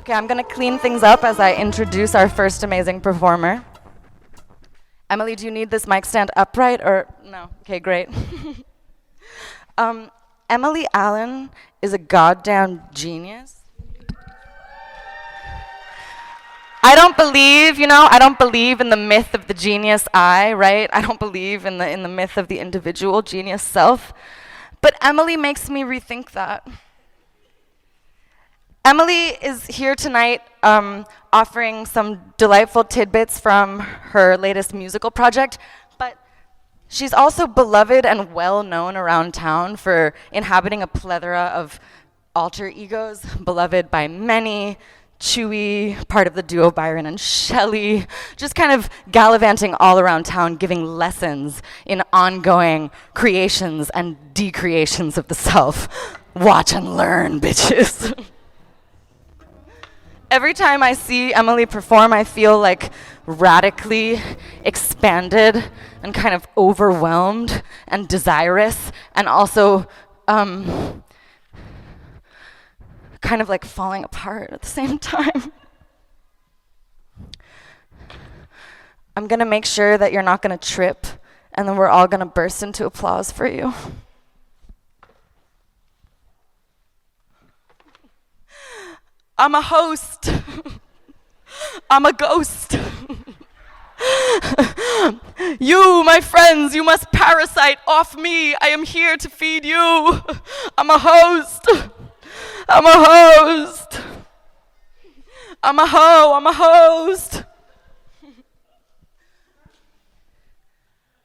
Okay, I'm gonna clean things up as I introduce our first amazing performer. Emily, do you need this mic stand upright or no? Okay, great. Emily Allan is a goddamn genius. I don't believe in the myth of the genius I, right? I don't believe in the myth of the individual genius self. But Emily makes me rethink that. Emily is here tonight offering some delightful tidbits from her latest musical project, but she's also beloved and well known around town for inhabiting a plethora of alter egos, beloved by many. Chewy, part of the duo Byron and Shelley, just kind of gallivanting all around town, giving lessons in ongoing creations and decreations of the self. Watch and learn, bitches. Every time I see Emily perform, I feel like radically expanded and kind of overwhelmed and desirous, and also kind of like falling apart at the same time. I'm gonna make sure that you're not gonna trip, and then we're all gonna burst into applause for you. I'm a host. I'm a ghost. You, my friends, you must parasite off me. I am here to feed you. I'm a host. I'm a host. I'm a host.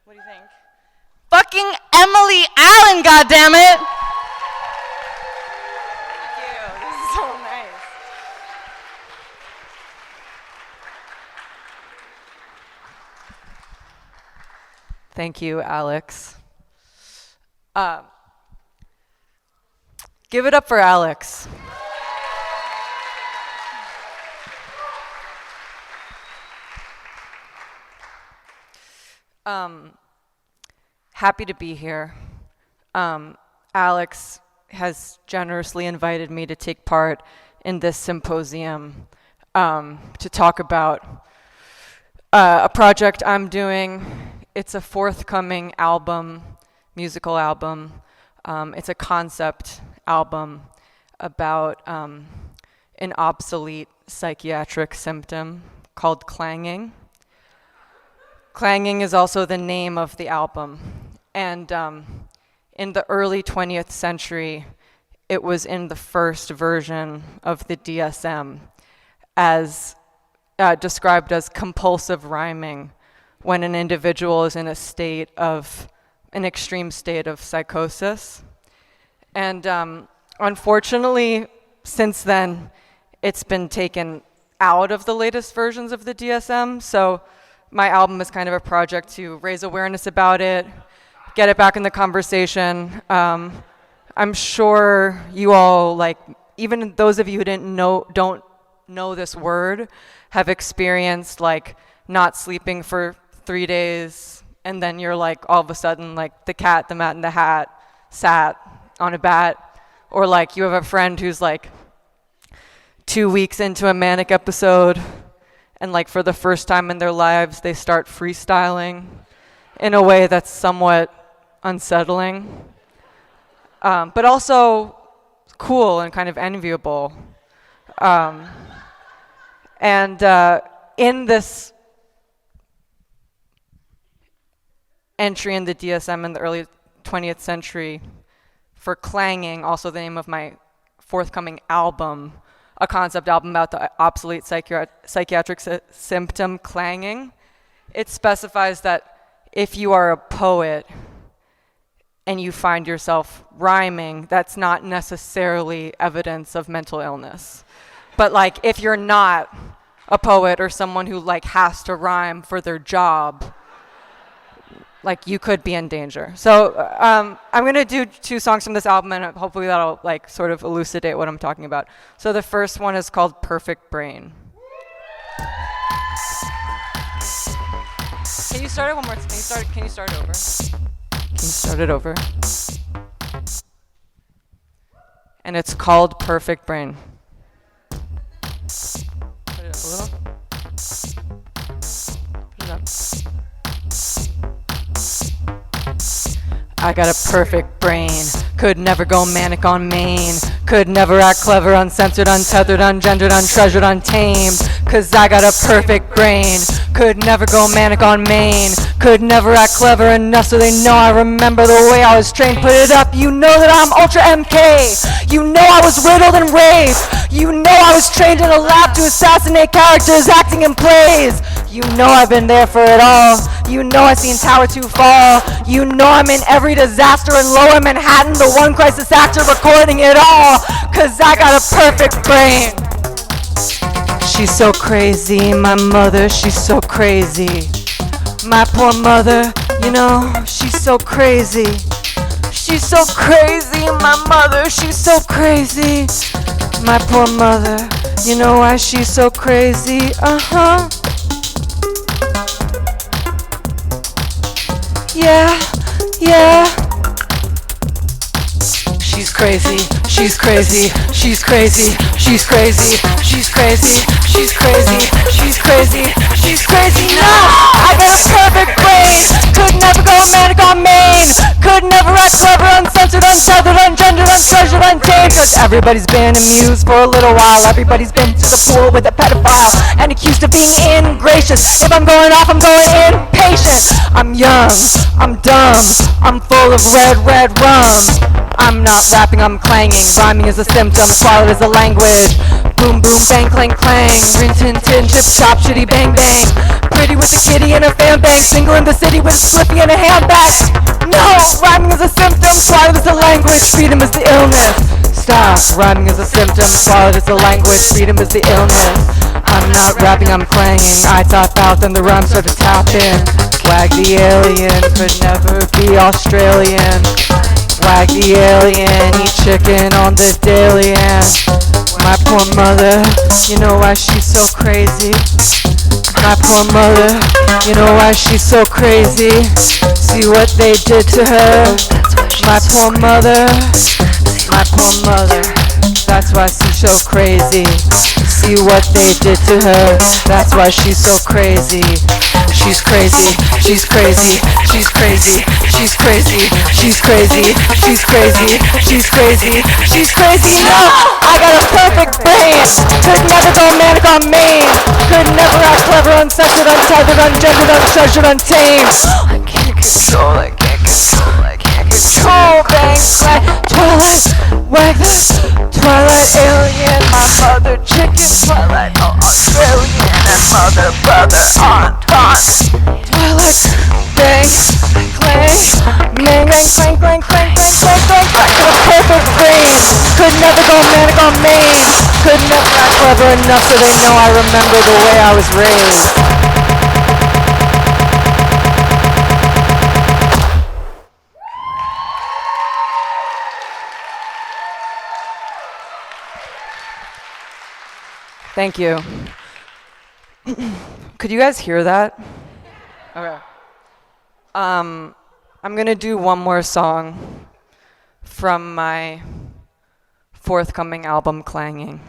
What do you think? Fucking Emily Allan, goddammit! Thank you. This is so nice. Thank you, Alex. Give it up for Alex. Happy to be here. Alex has generously invited me to take part in this symposium to talk about a project I'm doing. It's a forthcoming album, musical album. It's a concept album about an obsolete psychiatric symptom called clanging. Clanging is also the name of the album. And in the early 20th century, it was in the first version of the DSM as described as compulsive rhyming when an individual is in an extreme state of psychosis. And unfortunately, since then, it's been taken out of the latest versions of the DSM. So my album is kind of a project to raise awareness about it, get it back in the conversation. I'm sure you all, like, even those of you who don't know this word, have experienced like not sleeping for 3 days, and then you're like all of a sudden like the cat, the mat, and the hat sat on a bat, or like you have a friend who's like 2 weeks into a manic episode, and like for the first time in their lives they start freestyling in a way that's somewhat unsettling, but also cool and kind of enviable. And in this entry in the DSM in the early 20th century for clanging, also the name of my forthcoming album, a concept album about the obsolete psychiatric symptom clanging, it specifies that if you are a poet and you find yourself rhyming, that's not necessarily evidence of mental illness. But like if you're not a poet or someone who like has to rhyme for their job, like you could be in danger. So I'm gonna do 2 songs from this album, and hopefully that'll like sort of elucidate what I'm talking about. So the first one is called Perfect Brain. Can you start it one more time? Can you start over? Can you start it over? And it's called Perfect Brain. Put it up a little. Put it up. I got a perfect brain, could never go manic on Maine, could never act clever, uncensored, untethered, ungendered, untreasured, untamed, cause I got a perfect brain, could never go manic on Maine, could never act clever enough so they know I remember the way I was trained. Put it up, you know that I'm Ultra MK, you know I was riddled and raped, you know I was trained in a lab to assassinate characters acting in plays. You know I've been there for it all. You know I've seen Tower 2 fall. You know I'm in every disaster in Lower Manhattan, the one crisis actor recording it all. Cause I got a perfect brain. She's so crazy, my mother, she's so crazy. My poor mother, you know, she's so crazy. She's so crazy, my mother, she's so crazy. My poor mother, you know why she's so crazy? Uh-huh. Yeah, yeah. She's crazy, she's crazy, she's crazy, she's crazy, she's crazy, she's crazy, she's crazy, she's crazy. No! I got a perfect brain, could never go manic on Maine, could never act clever, uncensored, untethered, ungendered, untreasured, untamed. Cause everybody's been amused for a little while, everybody's been to the pool with a pedophile and accused of being ingracious. If I'm going off, I'm going impatient. I'm young, I'm dumb, I'm full of red, red rum. I'm not rapping, I'm clanging. Rhyming is a symptom, swallowed is a language. Boom, boom, bang, clang, clang. Rin, tin, tin, chip, chop, shitty, bang, bang. Pretty with a kitty and her fan bang. Single in the city with a slippy and a handbag. No, rhyming is a symptom, swallowed is a language. Freedom is the illness. Stop, rhyming is a symptom, swallowed is a language. Freedom is the illness. I'm not rapping, I'm clanging. I tap out, then the rhymes start to tap in. Wag the alien, could never be Australian. Wag the alien, eat chicken on this daily and my poor mother, you know why she's so crazy. My poor mother, you know why she's so crazy. See what they did to her. My poor mother, my poor mother. That's why she's so crazy. See what they did to her. That's why she's so crazy. She's crazy, she's crazy, she's crazy, she's crazy, she's crazy, she's crazy, she's crazy, she's crazy. No, I got a perfect brain. Could never go manic on Maine. Could never act clever, uncensored, untethered, ungendered, untreasured, untamed. I can't control, I can't control, I can't control. Bang, clang, Twilight, wag this, Twilight alien, my mother chicken, Twilight Australian, and mother brother on Twilight, bang, clang, mang, mang, clang, clang, clang, clang, clang, clang, clang. Got a perfect brain. Could never go manic on Maine. Could never act clever enough so they know I remember the way I was raised. Thank you. Could you guys hear that? Okay. I'm gonna do one more song from my forthcoming album, Clanging,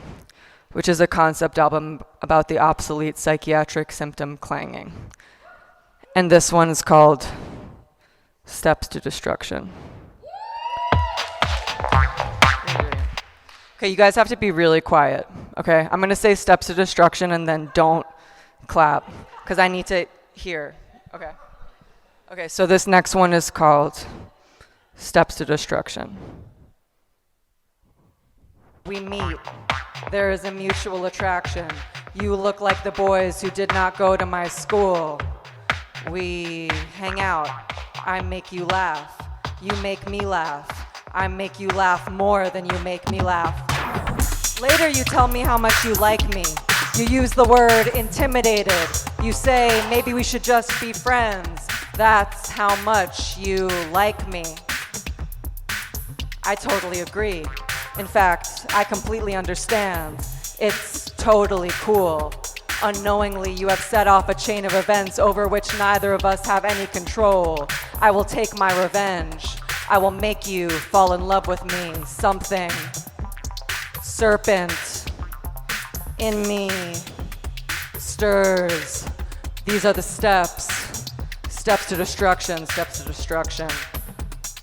which is a concept album about the obsolete psychiatric symptom clanging. And this one is called Steps to Destruction. Okay, you guys have to be really quiet, okay? I'm gonna say Steps to Destruction and then don't clap, because I need to hear, okay? Okay, so this next one is called Steps to Destruction. We meet, there is a mutual attraction. You look like the boys who did not go to my school. We hang out, I make you laugh. You make me laugh. I make you laugh more than you make me laugh. Later you tell me how much you like me. You use the word intimidated. You say maybe we should just be friends. That's how much you like me. I totally agree. In fact, I completely understand. It's totally cool. Unknowingly, you have set off a chain of events over which neither of us have any control. I will take my revenge. I will make you fall in love with me. Something. Serpent. in me stirs. These are the steps. Steps to destruction, steps to destruction.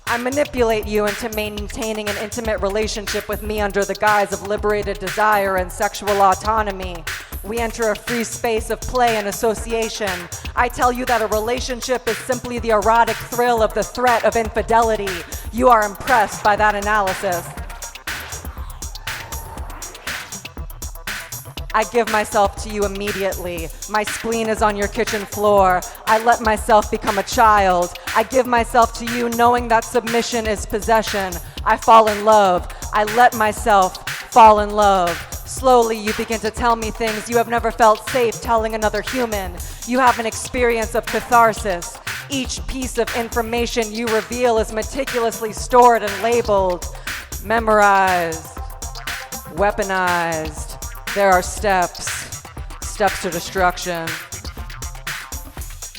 I manipulate you into maintaining an intimate relationship with me under the guise of liberated desire and sexual autonomy. We enter a free space of play and association. I tell you that a relationship is simply the erotic thrill of the threat of infidelity. You are impressed by that analysis. I give myself to you immediately. My spleen is on your kitchen floor. I let myself become a child. I give myself to you knowing that submission is possession. I fall in love. I let myself fall in love. Slowly you begin to tell me things you have never felt safe telling another human. You have an experience of catharsis. Each piece of information you reveal is meticulously stored and labeled, memorized, weaponized. There are steps to destruction.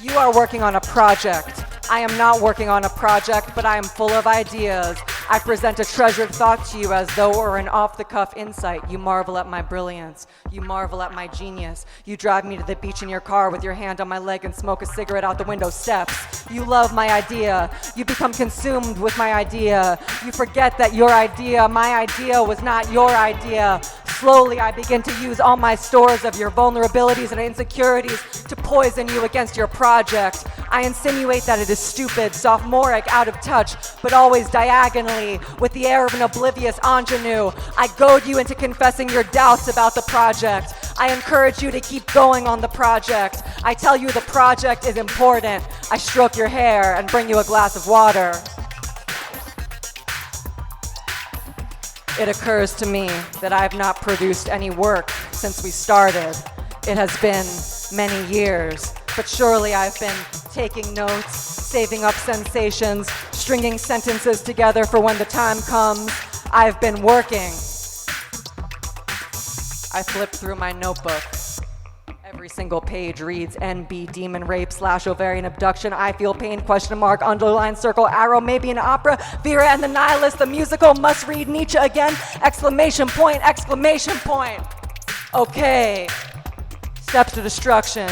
You are working on a project. I am not working on a project, but I am full of ideas. I present a treasured thought to you as though it were an off-the-cuff insight. You marvel at my brilliance. You marvel at my genius. You drive me to the beach in your car with your hand on my leg and smoke a cigarette out the window steps. You love my idea. You become consumed with my idea. You forget that your idea, my idea, was not your idea. Slowly, I begin to use all my stores of your vulnerabilities and insecurities to poison you against your project. I insinuate that it is stupid, sophomoric, out of touch, but always diagonally, with the air of an oblivious ingenue. I goad you into confessing your doubts about the project. I encourage you to keep going on the project. I tell you the project is important. I stroke your hair and bring you a glass of water. It occurs to me that I have not produced any work since we started. It has been many years, but surely I've been taking notes, saving up sensations, stringing sentences together for when the time comes. I've been working. I flipped through my notebook. Every single page reads NB, demon rape / ovarian abduction, I feel pain, question mark, underline, circle, arrow, maybe an opera, Vera and the Nihilist, the musical, must read Nietzsche again, exclamation point, exclamation point. Okay, steps to destruction.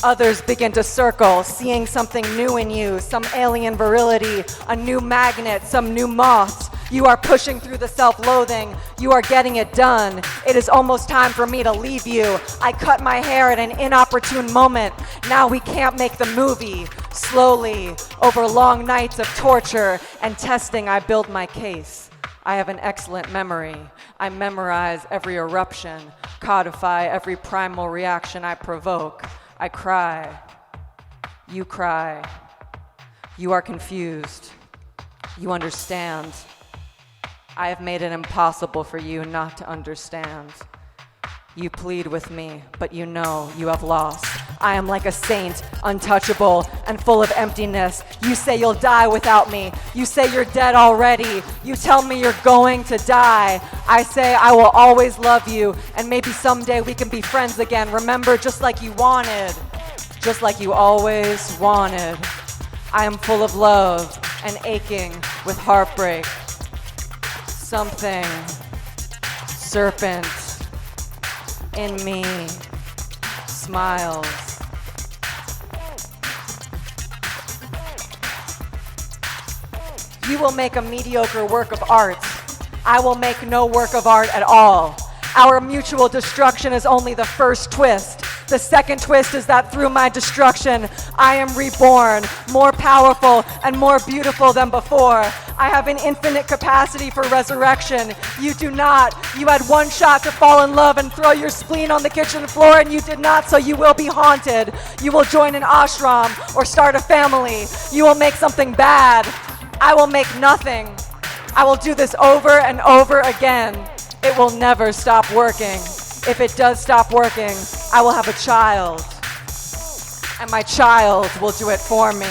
Others begin to circle, seeing something new in you, some alien virility, a new magnet, some new moths. You are pushing through the self-loathing. You are getting it done. It is almost time for me to leave you. I cut my hair at an inopportune moment. Now we can't make the movie. Slowly, over long nights of torture and testing, I build my case. I have an excellent memory. I memorize every eruption, codify every primal reaction I provoke. I cry. You cry. You are confused. You understand. I have made it impossible for you not to understand. You plead with me, but you know you have lost. I am like a saint, untouchable and full of emptiness. You say you'll die without me. You say you're dead already. You tell me you're going to die. I say I will always love you, and maybe someday we can be friends again. Remember, just like you wanted, just like you always wanted. I am full of love and aching with heartbreak. Something, serpent, in me, smiles. You will make a mediocre work of art. I will make no work of art at all. Our mutual destruction is only the first twist. The second twist is that through my destruction, I am reborn, more powerful and more beautiful than before. I have an infinite capacity for resurrection. You do not. You had one shot to fall in love and throw your spleen on the kitchen floor, and you did not, so you will be haunted. You will join an ashram or start a family. You will make something bad. I will make nothing. I will do this over and over again. It will never stop working. If it does stop working, I will have a child, and my child will do it for me.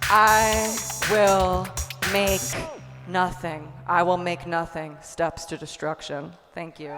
I will make nothing. I will make nothing. Steps to destruction. Thank you.